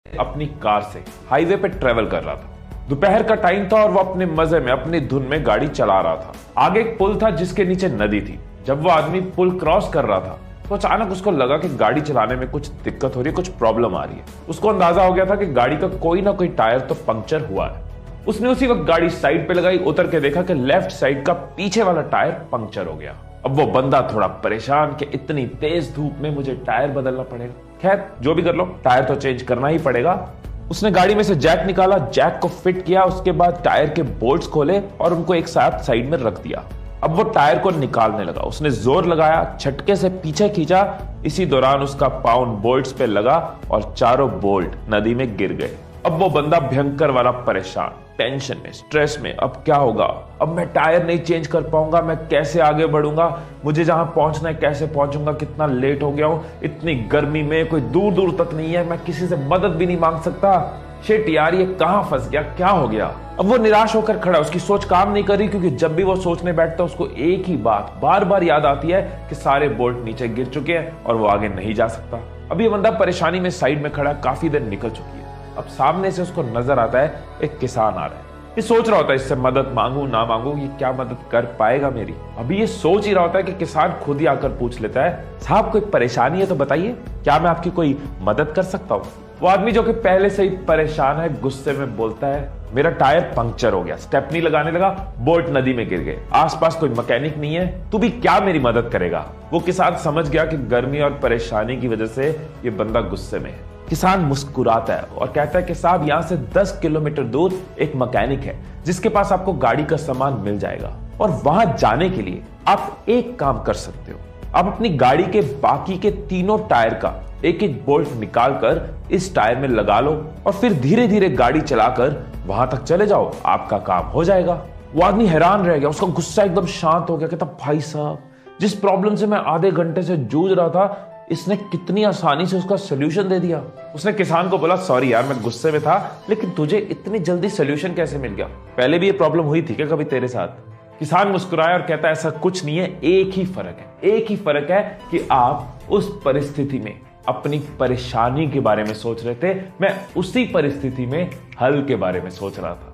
अपनी कार से हाईवे पे ट्रेवल कर रहा था। दोपहर का टाइम था और वो अपने मजे में अपनी धुन में गाड़ी चला रहा था। आगे एक पुल था जिसके नीचे नदी थी। जब वो आदमी पुल क्रॉस कर रहा था तो अचानक उसको लगा कि गाड़ी चलाने में कुछ दिक्कत हो रही है, कुछ प्रॉब्लम आ रही है। उसको अंदाजा हो गया था कि गाड़ी का कोई ना कोई टायर तो पंक्चर हुआ है। उसने उसी वक्त गाड़ी साइड पे लगाई, उतर के देखा कि लेफ्ट साइड का पीछे वाला टायर पंक्चर हो गया। अब वो बंदा थोड़ा परेशान कि इतनी तेज धूप में मुझे टायर बदलना पड़ेगा। खैर जो भी कर लो, टायर तो चेंज करना ही पड़ेगा। उसने गाड़ी में से जैक निकाला, जैक को फिट किया, उसके बाद टायर के बोल्ट्स खोले और उनको एक साथ साइड में रख दिया। अब वो टायर को निकालने लगा। उसने जोर लगाया, झटके से पीछे खींचा। इसी दौरान उसका पाँव बोल्ट्स पे लगा और चारों बोल्ट नदी में गिर गए। अब वो बंदा भयंकर वाला परेशान, टेंशन में, स्ट्रेस में। अब क्या होगा? अब मैं टायर नहीं चेंज कर पाऊंगा, मैं कैसे आगे बढ़ूंगा, मुझे जहां पहुंचना है कैसे पहुंचूंगा, कितना लेट हो गया हूं, इतनी गर्मी में कोई दूर दूर तक नहीं है, मैं किसी से मदद भी नहीं मांग सकता। शिट यार, ये कहां फंस गया, क्या हो गया? अब वो निराश होकर खड़ा है। उसकी सोच काम नहीं कर रही, क्योंकि जब भी वो सोचने बैठता है उसको एक ही बात बार बार याद आती है कि सारे बोल्ट नीचे गिर चुके हैं और वो आगे नहीं जा सकता। अब ये बंदा परेशानी में साइड में खड़ा, काफी देर निकल चुकी है। अब सामने से उसको नजर आता है एक किसान आ रहा है। ये सोच रहा होता है इससे मदद मांगू ना मांगू, ये क्या मदद कर पाएगा मेरी। अभी ये सोच ही रहा होता है कि किसान खुद ही आकर पूछ लेता है, साहब कोई परेशानी है तो बताइए, क्या मैं आपकी कोई मदद कर सकता हूँ? वो आदमी जो कि पहले से ही परेशान है, गुस्से में बोलता है, मेरा टायर पंक्चर हो गया, स्टेपनी लगाने लगा, बोल्ट नदी में गिर गए, आसपास कोई मैकेनिक नहीं है, तू भी क्या मेरी मदद करेगा? वो किसान समझ गया कि गर्मी और परेशानी की वजह से ये बंदा गुस्से में है। किसान मुस्कुराता है और कहता है कि साहब यहां से 10 किलोमीटर दूर एक मैकेनिक है जिसके पास आपको गाड़ी का सामान मिल जाएगा, और वहां जाने के लिए आप एक काम कर सकते हो, आप अपनी गाड़ी के बाकी के तीनों टायर का एक एक बोल्ट निकालकर इस टायर में लगा लो और फिर धीरे धीरे गाड़ी चलाकर वहां तक चले जाओ, आपका काम हो जाएगा। वो आदमी हैरान रह गया, उसका गुस्सा एकदम शांत हो गया। कहता, भाई साहब, जिस प्रॉब्लम से मैं आधे घंटे से जूझ रहा था, इसने कितनी आसानी से उसका सोल्यूशन दे दिया। उसने किसान को बोला, सॉरी यार, मैं गुस्से में था, लेकिन तुझे इतनी जल्दी सोल्यूशन कैसे मिल गया? पहले भी ये प्रॉब्लम हुई थी क्या कभी तेरे साथ? किसान मुस्कुराया और कहता है, ऐसा कुछ नहीं है, एक ही फर्क है, एक ही फर्क है कि आप उस परिस्थिति में अपनी परेशानी के बारे में सोच रहे थे, मैं उसी परिस्थिति में हल के बारे में सोच रहा था।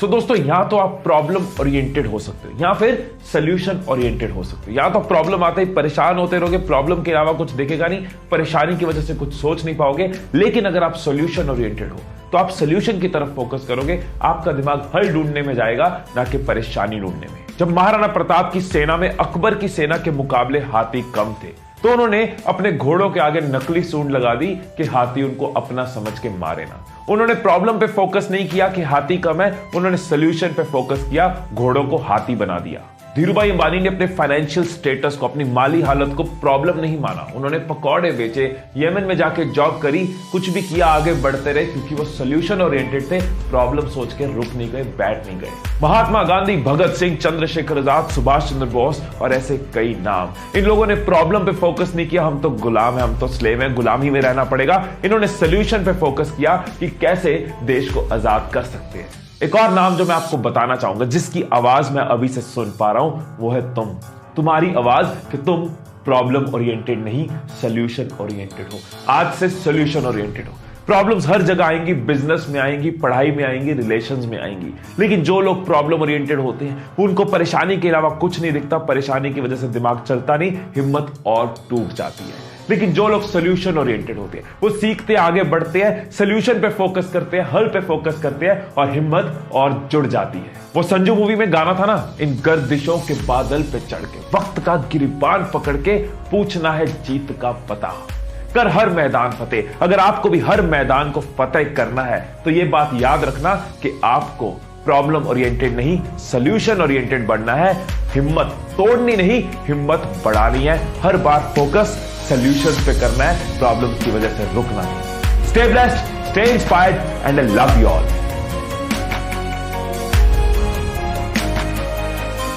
सो दोस्तों, यहां तो आप प्रॉब्लम ओरिएंटेड हो सकते हो या फिर सोल्यूशन ओरिएंटेड हो सकते हो। या तो प्रॉब्लम आते ही परेशान होते रहोगे, प्रॉब्लम के अलावा कुछ दिखेगा नहीं, परेशानी की वजह से कुछ सोच नहीं पाओगे। लेकिन अगर आप सोल्यूशन ओरिएंटेड हो तो आप सोल्यूशन की तरफ फोकस करोगे, आपका दिमाग हल ढूंढने में जाएगा, ना कि परेशानी ढूंढने में। जब महाराणा प्रताप की सेना में अकबर की सेना के मुकाबले हाथी कम थे तो उन्होंने अपने घोड़ों के आगे नकली सूंड लगा दी कि हाथी उनको अपना समझ के मारे ना। उन्होंने प्रॉब्लम पे फोकस नहीं किया कि हाथी कम है, उन्होंने सोल्यूशन पे फोकस किया, घोड़ों को हाथी बना दिया। धीरूभाई अंबानी ने अपने फाइनेंशियल स्टेटस को, अपनी माली हालत को प्रॉब्लम नहीं माना। उन्होंने पकौड़े बेचे, यमन में जाके जॉब करी, कुछ भी किया, आगे बढ़ते रहे, क्योंकि वो सोल्यूशन ओरिएंटेड थे, प्रॉब्लम सोच के रुक नहीं गए, बैठ नहीं गए। महात्मा गांधी, भगत सिंह, चंद्रशेखर आजाद, सुभाष चंद्र बोस और ऐसे कई नाम, इन लोगों ने प्रॉब्लम पे फोकस नहीं किया, हम तो गुलाम है, हम तो स्लेव है, गुलामी में रहना पड़ेगा। इन्होंने सोल्यूशन पे फोकस किया कि कैसे देश को आजाद कर सकते हैं। एक और नाम जो मैं आपको बताना चाहूंगा, जिसकी आवाज मैं अभी से सुन पा रहा हूं, वो है तुम। तुम्हारी आवाज कि तुम प्रॉब्लम ओरिएंटेड नहीं, सोल्यूशन ओरिएंटेड हो। आज से सोल्यूशन ओरिएंटेड हो। प्रॉब्लम्स हर जगह आएंगी, बिजनेस में आएंगी, पढ़ाई में आएंगी, रिलेशंस में आएंगी, लेकिन जो लोग प्रॉब्लम ओरिएंटेड होते हैं उनको परेशानी के अलावा कुछ नहीं दिखता, परेशानी की वजह से दिमाग चलता नहीं, हिम्मत और टूट जाती है। लेकिन जो लोग सोल्यूशन ओरिएंटेड होते हैं वो सीखते आगे बढ़ते हैं, सोल्यूशन पे फोकस करते हैं, हल पे फोकस करते हैं और हिम्मत और जुड़ जाती है। वो संजू मूवी में गाना था ना, इन गर्दिशों के बादल पे चढ़ के, वक्त का गिरबान पकड़ के, पूछना है जीत का पता, कर हर मैदान फतेह। अगर आपको भी हर मैदान को फतेह करना है तो ये बात याद रखना कि आपको प्रॉब्लम ओरिएंटेड नहीं, सोल्यूशन ओरिएंटेड बनना है। हिम्मत तोड़नी नहीं, हिम्मत बढ़ानी है। हर बार फोकस सोल्यूशन पे करना है, प्रॉब्लम की वजह से रुकना नहीं। Stay blessed, stay inspired and I love you all.